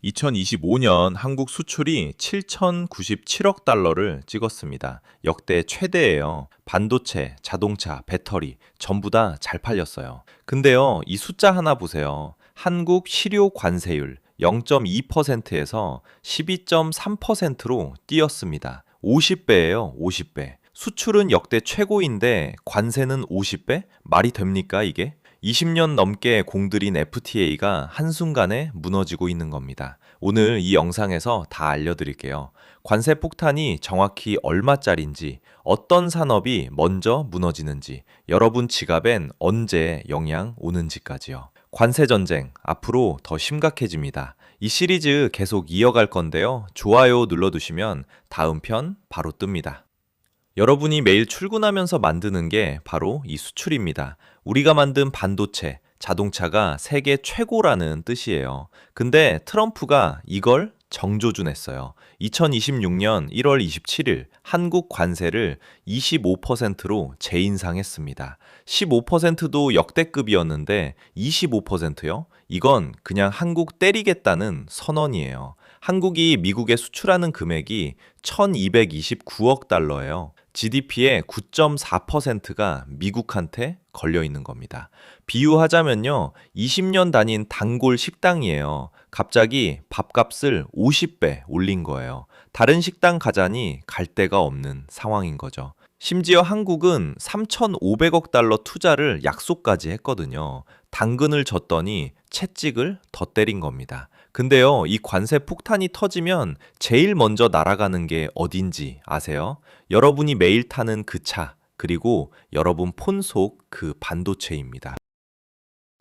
2025년 한국 수출이 7,097억 달러를 찍었습니다. 역대 최대예요. 반도체, 자동차, 배터리 전부 다 잘 팔렸어요. 근데요, 이 숫자 하나 보세요. 한국 실효 관세율 0.2%에서 12.3%로 뛰었습니다. 50배예요, 50배. 수출은 역대 최고인데 관세는 50배? 말이 됩니까, 이게? 20년 넘게 공들인 FTA가 한순간에 무너지고 있는 겁니다. 오늘 이 영상에서 다 알려드릴게요. 관세 폭탄이 정확히 얼마짜린지, 어떤 산업이 먼저 무너지는지, 여러분 지갑엔 언제 영향 오는지까지요. 관세 전쟁, 앞으로 더 심각해집니다. 이 시리즈 계속 이어갈 건데요. 좋아요 눌러두시면 다음 편 바로 뜹니다. 여러분이 매일 출근하면서 만드는 게 바로 이 수출입니다. 우리가 만든 반도체, 자동차가 세계 최고라는 뜻이에요. 근데 트럼프가 이걸 정조준했어요. 2026년 1월 27일 한국 관세를 25%로 재인상했습니다. 15%도 역대급이었는데 25%요? 이건 그냥 한국 때리겠다는 선언이에요. 한국이 미국에 수출하는 금액이 1229억 달러예요. GDP의 9.4%가 미국한테 걸려 있는 겁니다. 비유하자면요, 20년 다닌 단골 식당이에요. 갑자기 밥값을 50배 올린 거예요. 다른 식당 가자니 갈 데가 없는 상황인 거죠. 심지어 한국은 3,500억 달러 투자를 약속까지 했거든요. 당근을 줬더니 채찍을 더 때린 겁니다. 근데요, 이 관세 폭탄이 터지면 제일 먼저 날아가는 게 어딘지 아세요? 여러분이 매일 타는 그 차, 그리고 여러분 폰 속 그 반도체입니다.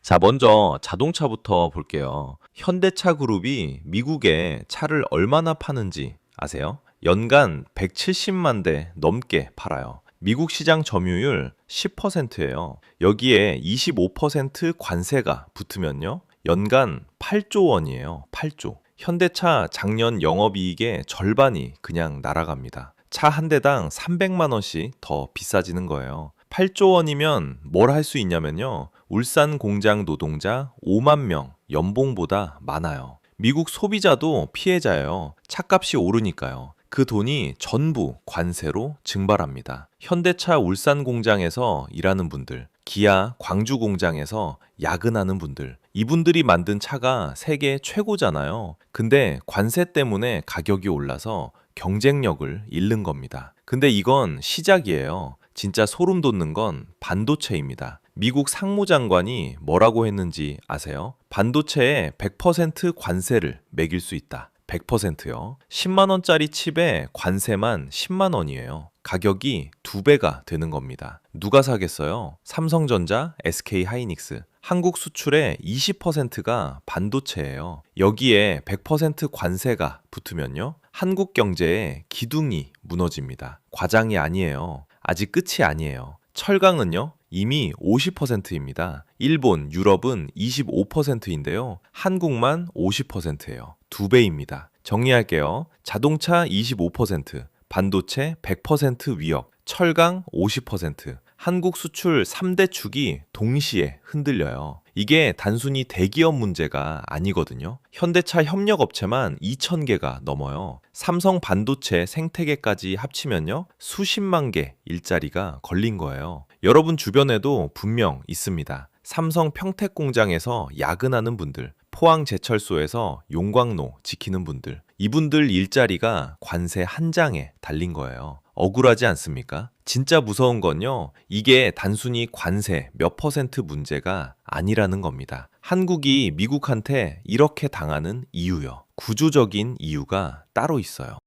자, 먼저 자동차부터 볼게요. 현대차 그룹이 미국에 차를 얼마나 파는지 아세요? 연간 170만 대 넘게 팔아요. 미국 시장 점유율 10%예요. 여기에 25% 관세가 붙으면요, 연간 8조 원이에요. 8조. 현대차 작년 영업이익의 절반이 그냥 날아갑니다. 차 한 대당 300만 원씩 더 비싸지는 거예요. 8조 원이면 뭘 할 수 있냐면요, 울산 공장 노동자 5만 명 연봉보다 많아요. 미국 소비자도 피해자예요. 차값이 오르니까요. 그 돈이 전부 관세로 증발합니다. 현대차 울산 공장에서 일하는 분들, 기아 광주 공장에서 야근하는 분들, 이분들이 만든 차가 세계 최고잖아요. 근데 관세 때문에 가격이 올라서 경쟁력을 잃는 겁니다. 근데 이건 시작이에요. 진짜 소름 돋는 건 반도체입니다. 미국 상무장관이 뭐라고 했는지 아세요? 반도체에 100% 관세를 매길 수 있다. 100%요. 10만 원짜리 칩에 관세만 10만 원이에요. 가격이 2배가 되는 겁니다. 누가 사겠어요? 삼성전자, SK하이닉스. 한국 수출의 20%가 반도체예요. 여기에 100% 관세가 붙으면요, 한국 경제의 기둥이 무너집니다. 과장이 아니에요. 아직 끝이 아니에요. 철강은요, 이미 50%입니다. 일본, 유럽은 25%인데요. 한국만 50%예요. 2배입니다. 정리할게요. 자동차 25%, 반도체 100% 위협, 철강 50%, 한국 수출 3대 축이 동시에 흔들려요. 이게 단순히 대기업 문제가 아니거든요. 현대차 협력업체만 2,000개가 넘어요. 삼성 반도체 생태계까지 합치면요, 수십만 개 일자리가 걸린 거예요. 여러분 주변에도 분명 있습니다. 삼성 평택 공장에서 야근하는 분들, 포항 제철소에서 용광로 지키는 분들, 이분들 일자리가 관세 한 장에 달린 거예요. 억울하지 않습니까? 진짜 무서운 건요, 이게 단순히 관세 몇 퍼센트 문제가 아니라는 겁니다. 한국이 미국한테 이렇게 당하는 이유요. 구조적인 이유가 따로 있어요.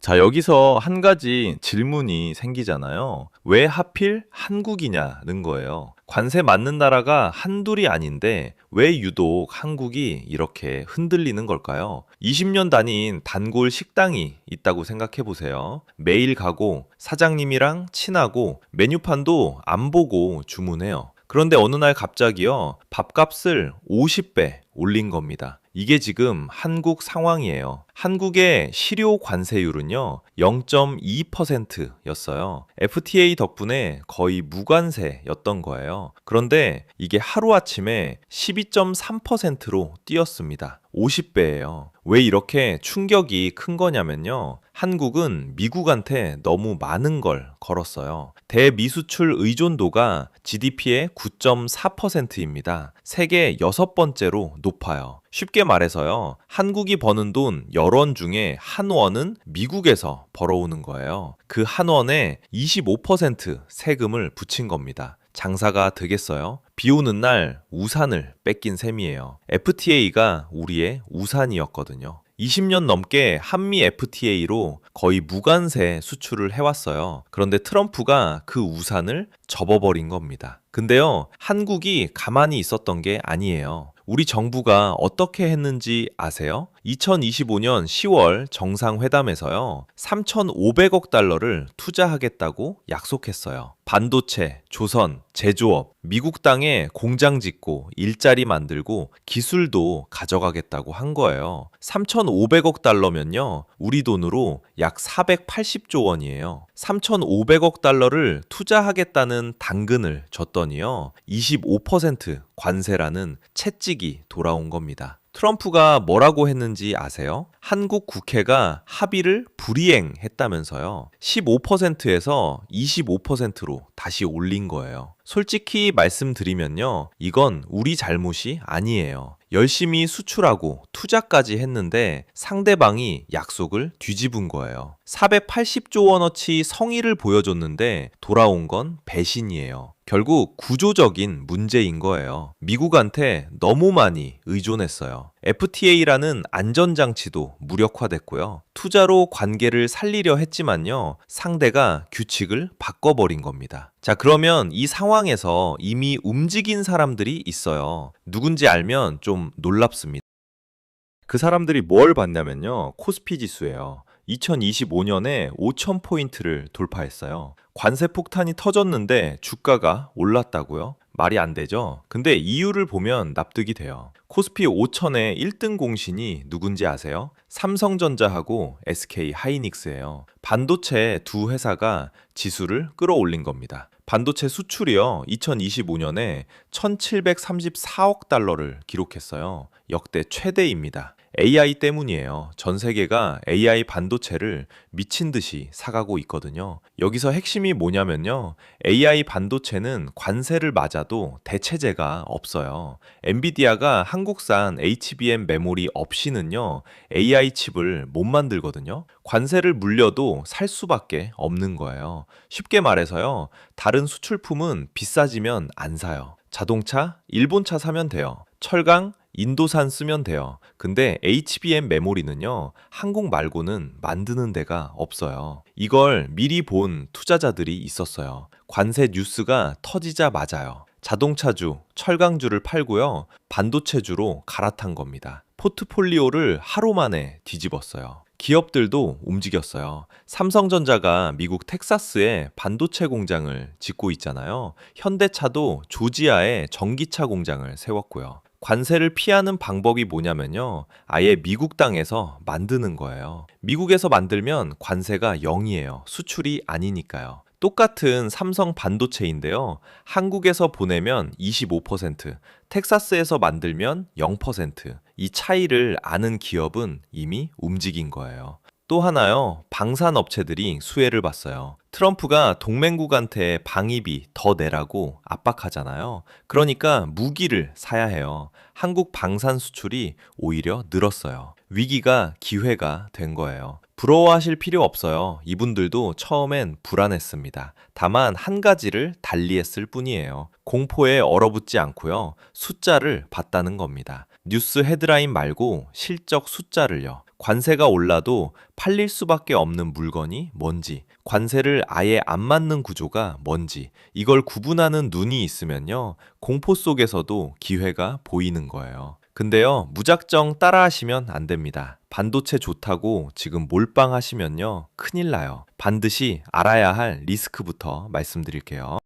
자, 여기서 한 가지 질문이 생기잖아요. 왜 하필 한국이냐는 거예요. 관세 맞는 나라가 한둘이 아닌데 왜 유독 한국이 이렇게 흔들리는 걸까요? 20년 다닌 단골 식당이 있다고 생각해 보세요. 매일 가고 사장님이랑 친하고 메뉴판도 안 보고 주문해요. 그런데 어느 날 갑자기요, 밥값을 50배 올린 겁니다. 이게 지금 한국 상황이에요. 한국의 실효 관세율은요, 0.2%였어요. FTA 덕분에 거의 무관세였던 거예요. 그런데 이게 하루아침에 12.3%로 뛰었습니다. 50배예요. 왜 이렇게 충격이 큰 거냐면요. 한국은 미국한테 너무 많은 걸 걸었어요. 대미수출 의존도가 GDP의 9.4%입니다. 세계 6번째로 높아요. 쉽게 말해서요. 한국이 버는 돈 10원 중에 한 원은 미국에서 벌어오는 거예요. 그 한 원에 25% 세금을 붙인 겁니다. 장사가 되겠어요? 비 오는 날 우산을 뺏긴 셈이에요. FTA가 우리의 우산이었거든요. 20년 넘게 한미 FTA로 거의 무관세 수출을 해왔어요. 그런데 트럼프가 그 우산을 접어버린 겁니다. 근데요, 한국이 가만히 있었던 게 아니에요. 우리 정부가 어떻게 했는지 아세요? 2025년 10월 정상회담에서요, 3,500억 달러를 투자하겠다고 약속했어요. 반도체, 조선, 제조업, 미국 땅에 공장 짓고 일자리 만들고 기술도 가져가겠다고 한 거예요. 3,500억 달러면요, 우리 돈으로 약 480조 원이에요. 3,500억 달러를 투자하겠다는 당근을 줬더니요, 25% 관세라는 채찍이 돌아온 겁니다. 트럼프가 뭐라고 했는지 아세요? 한국 국회가 합의를 불이행했다면서요. 15%에서 25%로 다시 올린 거예요. 솔직히 말씀드리면요, 이건 우리 잘못이 아니에요. 열심히 수출하고 투자까지 했는데 상대방이 약속을 뒤집은 거예요. 480조 원어치 성의를 보여줬는데 돌아온 건 배신이에요. 결국 구조적인 문제인 거예요. 미국한테 너무 많이 의존했어요. FTA라는 안전장치도 무력화됐고요. 투자로 관계를 살리려 했지만요, 상대가 규칙을 바꿔버린 겁니다. 자, 그러면 이 상황에서 이미 움직인 사람들이 있어요. 누군지 알면 좀 놀랍습니다. 그 사람들이 뭘 봤냐면요, 코스피 지수예요. 2025년에 5,000포인트를 돌파했어요. 관세 폭탄이 터졌는데 주가가 올랐다고요? 말이 안 되죠? 근데 이유를 보면 납득이 돼요. 코스피 5천의 1등 공신이 누군지 아세요? 삼성전자하고 SK 하이닉스예요. 반도체 두 회사가 지수를 끌어올린 겁니다. 반도체 수출이요, 2025년에 1,734억 달러를 기록했어요. 역대 최대입니다. AI 때문이에요. 전 세계가 AI 반도체를 미친 듯이 사가고 있거든요. 여기서 핵심이 뭐냐면요, AI 반도체는 관세를 맞아도 대체제가 없어요. 엔비디아가 한국산 HBM 메모리 없이는요, AI 칩을 못 만들거든요. 관세를 물려도 살 수밖에 없는 거예요. 쉽게 말해서요, 다른 수출품은 비싸지면 안 사요. 자동차, 일본차 사면 돼요. 철강, 인도산 쓰면 돼요. 근데 HBM 메모리는요, 한국 말고는 만드는 데가 없어요. 이걸 미리 본 투자자들이 있었어요. 관세 뉴스가 터지자마자요, 자동차주, 철강주를 팔고요, 반도체주로 갈아탄 겁니다. 포트폴리오를 하루 만에 뒤집었어요. 기업들도 움직였어요. 삼성전자가 미국 텍사스에 반도체 공장을 짓고 있잖아요. 현대차도 조지아에 전기차 공장을 세웠고요. 관세를 피하는 방법이 뭐냐면요, 아예 미국 땅에서 만드는 거예요. 미국에서 만들면 관세가 0이에요. 수출이 아니니까요. 똑같은 삼성 반도체인데요, 한국에서 보내면 25%, 텍사스에서 만들면 0%. 이 차이를 아는 기업은 이미 움직인 거예요. 또 하나요, 방산업체들이 수혜를 봤어요. 트럼프가 동맹국한테 방위비 더 내라고 압박하잖아요. 그러니까 무기를 사야 해요. 한국 방산 수출이 오히려 늘었어요. 위기가 기회가 된 거예요. 부러워하실 필요 없어요. 이분들도 처음엔 불안했습니다. 다만 한 가지를 달리했을 뿐이에요. 공포에 얼어붙지 않고요, 숫자를 봤다는 겁니다. 뉴스 헤드라인 말고 실적 숫자를요. 관세가 올라도 팔릴 수밖에 없는 물건이 뭔지, 관세를 아예 안 맞는 구조가 뭔지, 이걸 구분하는 눈이 있으면요, 공포 속에서도 기회가 보이는 거예요. 근데요, 무작정 따라하시면 안 됩니다. 반도체 좋다고 지금 몰빵하시면요, 큰일 나요. 반드시 알아야 할 리스크부터 말씀드릴게요.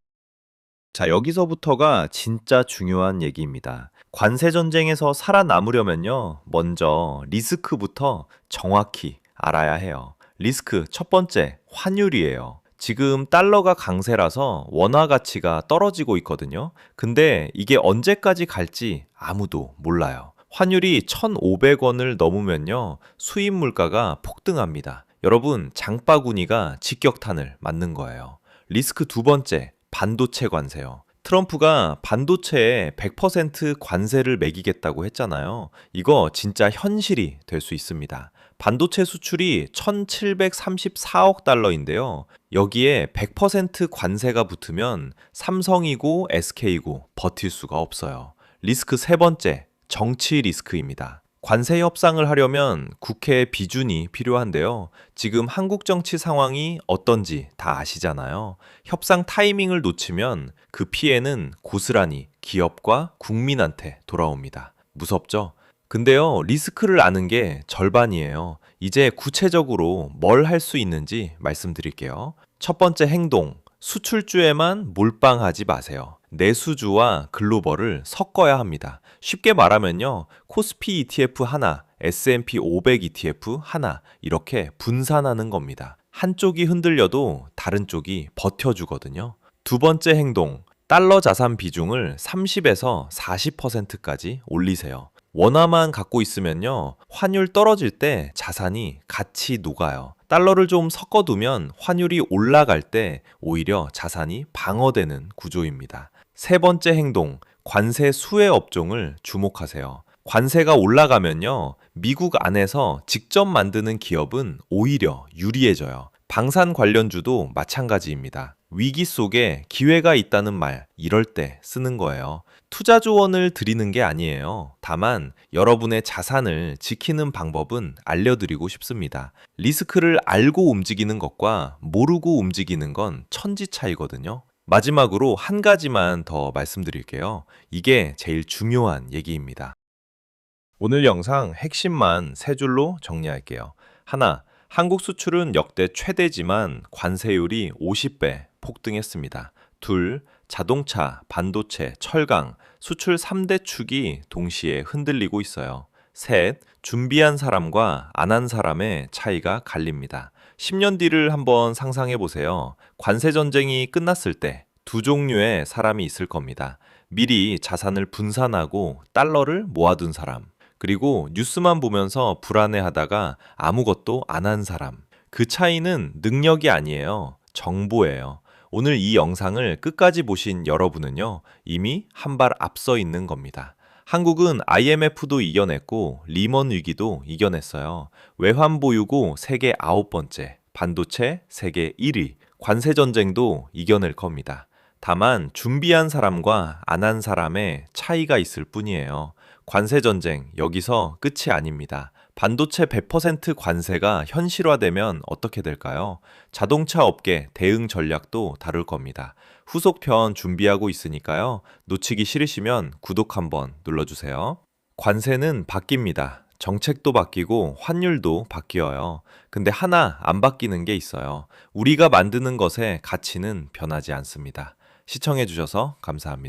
자, 여기서부터가 진짜 중요한 얘기입니다. 관세 전쟁에서 살아남으려면요, 먼저 리스크부터 정확히 알아야 해요. 리스크 첫 번째, 환율이에요. 지금 달러가 강세라서 원화 가치가 떨어지고 있거든요. 근데 이게 언제까지 갈지 아무도 몰라요. 환율이 1,500원을 넘으면요, 수입 물가가 폭등합니다. 여러분, 장바구니가 직격탄을 맞는 거예요. 리스크 두 번째, 반도체 관세요. 트럼프가 반도체에 100% 관세를 매기겠다고 했잖아요. 이거 진짜 현실이 될 수 있습니다. 반도체 수출이 1,734억 달러인데요. 여기에 100% 관세가 붙으면 삼성이고 SK고 버틸 수가 없어요. 리스크 세 번째, 정치 리스크입니다. 관세 협상을 하려면 국회 비준이 필요한데요. 지금 한국 정치 상황이 어떤지 다 아시잖아요. 협상 타이밍을 놓치면 그 피해는 고스란히 기업과 국민한테 돌아옵니다. 무섭죠? 근데요, 리스크를 아는 게 절반이에요. 이제 구체적으로 뭘 할 수 있는지 말씀드릴게요. 첫 번째 행동, 수출주에만 몰빵하지 마세요. 내수주와 글로벌을 섞어야 합니다. 쉽게 말하면요, 코스피 ETF 하나, S&P 500 ETF 하나, 이렇게 분산하는 겁니다. 한쪽이 흔들려도 다른 쪽이 버텨주거든요. 두 번째 행동, 달러 자산 비중을 30에서 40%까지 올리세요. 원화만 갖고 있으면요, 환율 떨어질 때 자산이 같이 녹아요. 달러를 좀 섞어두면 환율이 올라갈 때 오히려 자산이 방어되는 구조입니다. 세 번째 행동, 관세 수혜 업종을 주목하세요. 관세가 올라가면요, 미국 안에서 직접 만드는 기업은 오히려 유리해져요. 방산 관련주도 마찬가지입니다. 위기 속에 기회가 있다는 말, 이럴 때 쓰는 거예요. 투자 조언을 드리는 게 아니에요. 다만 여러분의 자산을 지키는 방법은 알려드리고 싶습니다. 리스크를 알고 움직이는 것과 모르고 움직이는 건 천지 차이거든요. 마지막으로 한 가지만 더 말씀드릴게요. 이게 제일 중요한 얘기입니다. 오늘 영상 핵심만 세 줄로 정리할게요. 하나, 한국 수출은 역대 최대지만 관세율이 50배 폭등했습니다. 둘, 자동차, 반도체, 철강, 수출 3대 축이 동시에 흔들리고 있어요. 셋, 준비한 사람과 안 한 사람의 차이가 갈립니다. 10년 뒤를 한번 상상해 보세요. 관세 전쟁이 끝났을 때 두 종류의 사람이 있을 겁니다. 미리 자산을 분산하고 달러를 모아둔 사람, 그리고 뉴스만 보면서 불안해하다가 아무것도 안 한 사람. 그 차이는 능력이 아니에요. 정보예요. 오늘 이 영상을 끝까지 보신 여러분은요, 이미 한 발 앞서 있는 겁니다. 한국은 IMF도 이겨냈고 리먼 위기도 이겨냈어요. 외환 보유고 세계 9번째, 반도체 세계 1위, 관세 전쟁도 이겨낼 겁니다. 다만 준비한 사람과 안 한 사람의 차이가 있을 뿐이에요. 관세 전쟁 여기서 끝이 아닙니다. 반도체 100% 관세가 현실화되면 어떻게 될까요? 자동차 업계 대응 전략도 다룰 겁니다. 후속편 준비하고 있으니까요. 놓치기 싫으시면 구독 한번 눌러주세요. 관세는 바뀝니다. 정책도 바뀌고 환율도 바뀌어요. 근데 하나 안 바뀌는 게 있어요. 우리가 만드는 것의 가치는 변하지 않습니다. 시청해주셔서 감사합니다.